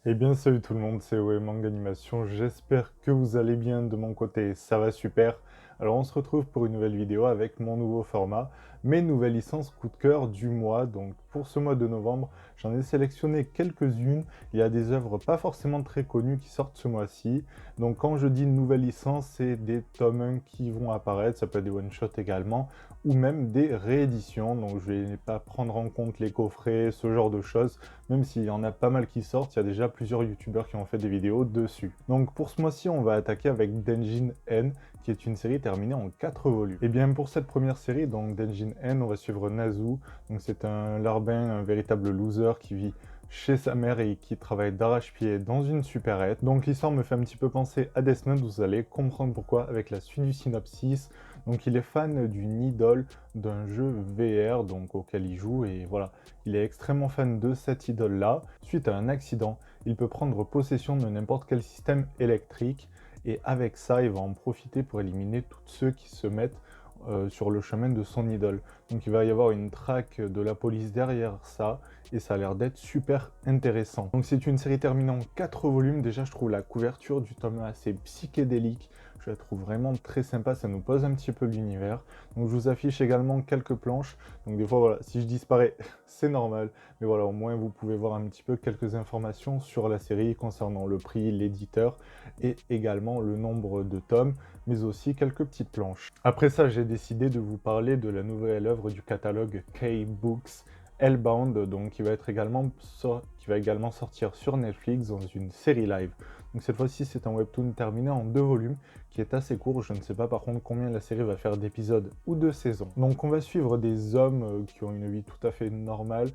Eh bien salut tout le monde, c'est OE Manga Animation, j'espère que vous allez bien de mon côté, ça va super. Alors on se retrouve pour une nouvelle vidéo avec mon nouveau format, mes nouvelles licences coup de cœur du mois. Donc pour ce mois de novembre, j'en ai sélectionné quelques-unes, il y a des œuvres pas forcément très connues qui sortent ce mois-ci. Donc quand je dis nouvelles licences, c'est des tomes 1 qui vont apparaître, ça peut être des one-shots également, ou même des rééditions. Donc je vais pas prendre en compte les coffrets, ce genre de choses, même s'il y en a pas mal qui sortent, il y a déjà plusieurs youtubeurs qui ont fait des vidéos dessus. Donc pour ce mois-ci, on va attaquer avec Denjin N, qui est une série terminée en 4 volumes. Et bien pour cette première série, donc Denjin N, on va suivre Nazu. Donc c'est un larbin, un véritable loser qui vit chez sa mère et qui travaille d'arrache-pied dans une supérette. Donc l'histoire me fait un petit peu penser à Death Note, vous allez comprendre pourquoi avec la suite du synopsis. Donc il est fan d'une idole d'un jeu VR donc auquel il joue, et voilà, il est extrêmement fan de cette idole-là. Suite à un accident, il peut prendre possession de n'importe quel système électrique, et avec ça, il va en profiter pour éliminer tous ceux qui se mettent sur le chemin de son idole. Donc il va y avoir une traque de la police derrière ça, et ça a l'air d'être super intéressant. Donc c'est une série terminée en 4 volumes. Déjà je trouve la couverture du tome 1 assez psychédélique, je la trouve vraiment très sympa, ça nous pose un petit peu l'univers. Donc je vous affiche également quelques planches, donc des fois voilà, si je disparais c'est normal, mais voilà, au moins vous pouvez voir un petit peu quelques informations sur la série concernant le prix, l'éditeur et également le nombre de tomes, mais aussi quelques petites planches. Après ça, j'ai décidé de vous parler de la nouvelle œuvre du catalogue K-Books, Hellbound, donc qui va également sortir sur Netflix dans une série live. Donc cette fois-ci, c'est un webtoon terminé en 2 volumes, qui est assez court. Je ne sais pas par contre combien la série va faire d'épisodes ou de saisons. Donc on va suivre des hommes qui ont une vie tout à fait normale,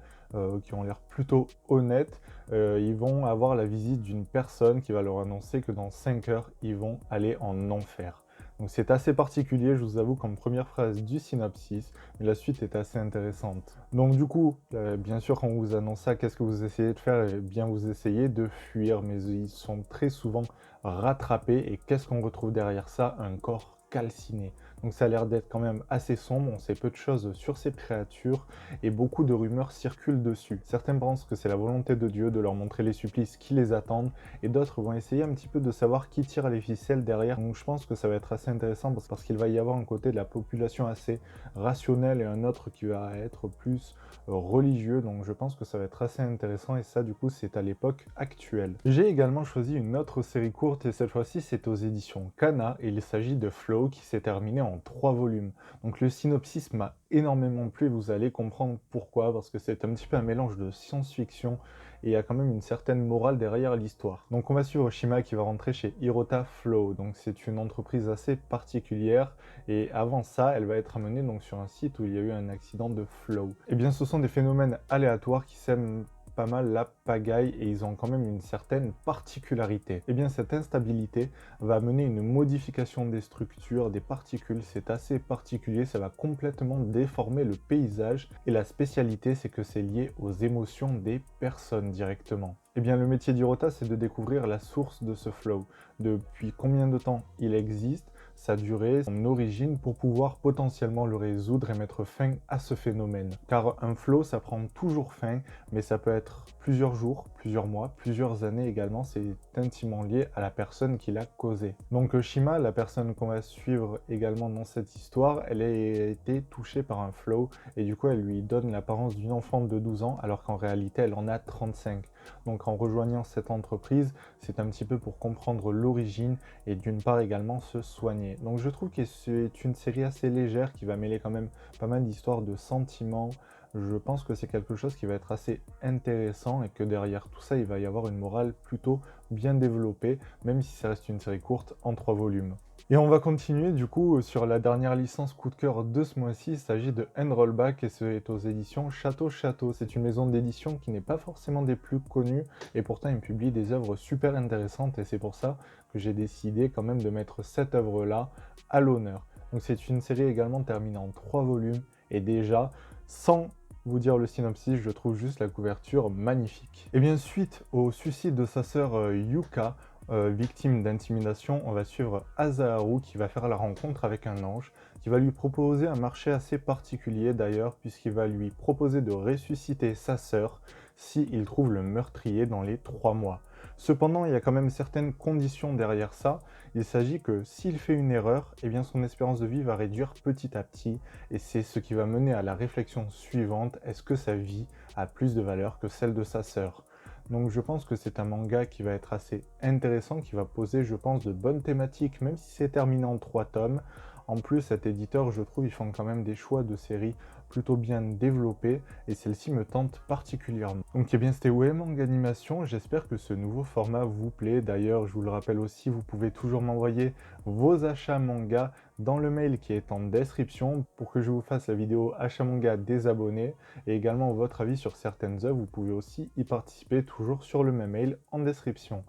qui ont l'air plutôt honnêtes. Ils vont avoir la visite d'une personne qui va leur annoncer que dans 5 heures, ils vont aller en enfer. Donc c'est assez particulier, je vous avoue, comme première phrase du synopsis, mais la suite est assez intéressante. Donc du coup, bien sûr, quand on vous annonce ça, qu'est-ce que vous essayez de faire? Eh bien, vous essayez de fuir, mais ils sont très souvent rattrapés, et qu'est-ce qu'on retrouve derrière ça? Un corps calciné. Donc ça a l'air d'être quand même assez sombre, on sait peu de choses sur ces créatures, et beaucoup de rumeurs circulent dessus. Certains pensent que c'est la volonté de Dieu de leur montrer les supplices qui les attendent, et d'autres vont essayer un petit peu de savoir qui tire les ficelles derrière. Donc je pense que ça va être assez intéressant parce qu'il va y avoir un côté de la population assez rationnel et un autre qui va être plus religieux. Donc je pense que ça va être assez intéressant, et ça du coup c'est à l'époque actuelle. J'ai également choisi une autre série courte, et cette fois-ci c'est aux éditions Kana, et il s'agit de Flow, qui s'est terminé en 3 volumes. Donc le synopsis m'a énormément plu, vous allez comprendre pourquoi, parce que c'est un petit peu un mélange de science-fiction, et il y a quand même une certaine morale derrière l'histoire. Donc on va suivre Shima qui va rentrer chez Hirota Flow, donc c'est une entreprise assez particulière, et avant ça, elle va être amenée donc sur un site où il y a eu un accident de flow. Et bien ce sont des phénomènes aléatoires qui sèment pas mal la pagaille, et ils ont quand même une certaine particularité. Et bien cette instabilité va amener une modification des structures, des particules, c'est assez particulier, ça va complètement déformer le paysage, et la spécialité c'est que c'est lié aux émotions des personnes directement. Et bien le métier d'Hirota, c'est de découvrir la source de ce flow, depuis combien de temps il existe, sa durée, son origine, pour pouvoir potentiellement le résoudre et mettre fin à ce phénomène. Car un flow, ça prend toujours fin, mais ça peut être plusieurs jours, plusieurs mois, plusieurs années également, c'est intimement lié à la personne qui l'a causé. Donc Shima, la personne qu'on va suivre également dans cette histoire, elle a été touchée par un flow, et du coup elle lui donne l'apparence d'une enfant de 12 ans, alors qu'en réalité elle en a 35. Donc en rejoignant cette entreprise, c'est un petit peu pour comprendre l'origine, et d'une part également se soigner. Donc je trouve que c'est une série assez légère qui va mêler quand même pas mal d'histoires de sentiments. Je pense que c'est quelque chose qui va être assez intéressant, et que derrière tout ça, il va y avoir une morale plutôt bien développée, même si ça reste une série courte en 3 volumes. Et on va continuer du coup sur la dernière licence coup de cœur de ce mois-ci. Il s'agit de Rollback, et c'est aux éditions Château Château. C'est une maison d'édition qui n'est pas forcément des plus connues, et pourtant ils publient des œuvres super intéressantes, et c'est pour ça que j'ai décidé quand même de mettre cette œuvre-là à l'honneur. Donc c'est une série également terminée en 3 volumes, et déjà, sans vous dire le synopsis, je trouve juste la couverture magnifique. Et bien suite au suicide de sa sœur Yuka, victime d'intimidation, on va suivre Azaharu qui va faire la rencontre avec un ange qui qui va lui proposer un marché assez particulier d'ailleurs, puisqu'il va lui proposer de ressusciter sa sœur s'il trouve le meurtrier dans les 3 mois. Cependant, il y a quand même certaines conditions derrière ça. Il s'agit que s'il fait une erreur, eh bien son espérance de vie va réduire petit à petit, et c'est ce qui va mener à la réflexion suivante: est-ce que sa vie a plus de valeur que celle de sa sœur? Donc je pense que c'est un manga qui va être assez intéressant, qui va poser, je pense, de bonnes thématiques, même si c'est terminé en 3 tomes. En plus, cet éditeur, je trouve, ils font quand même des choix de séries plutôt bien développés, et celle-ci me tente particulièrement. Donc eh bien, c'était Ouais Manga Animation, j'espère que ce nouveau format vous plaît. D'ailleurs, je vous le rappelle aussi, vous pouvez toujours m'envoyer vos achats manga dans le mail qui est en description pour que je vous fasse la vidéo achat manga des abonnés, et également votre avis sur certaines œuvres. Vous pouvez aussi y participer toujours sur le même mail en description.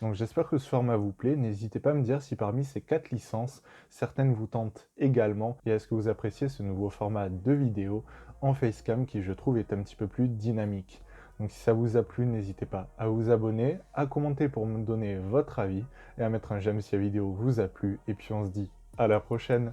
Donc j'espère que ce format vous plaît. N'hésitez pas à me dire si parmi ces 4 licences, certaines vous tentent également, et est-ce que vous appréciez ce nouveau format de vidéo en facecam qui, je trouve, est un petit peu plus dynamique. Donc si ça vous a plu, n'hésitez pas à vous abonner, à commenter pour me donner votre avis, et à mettre un j'aime si la vidéo vous a plu. Et puis on se dit à la prochaine.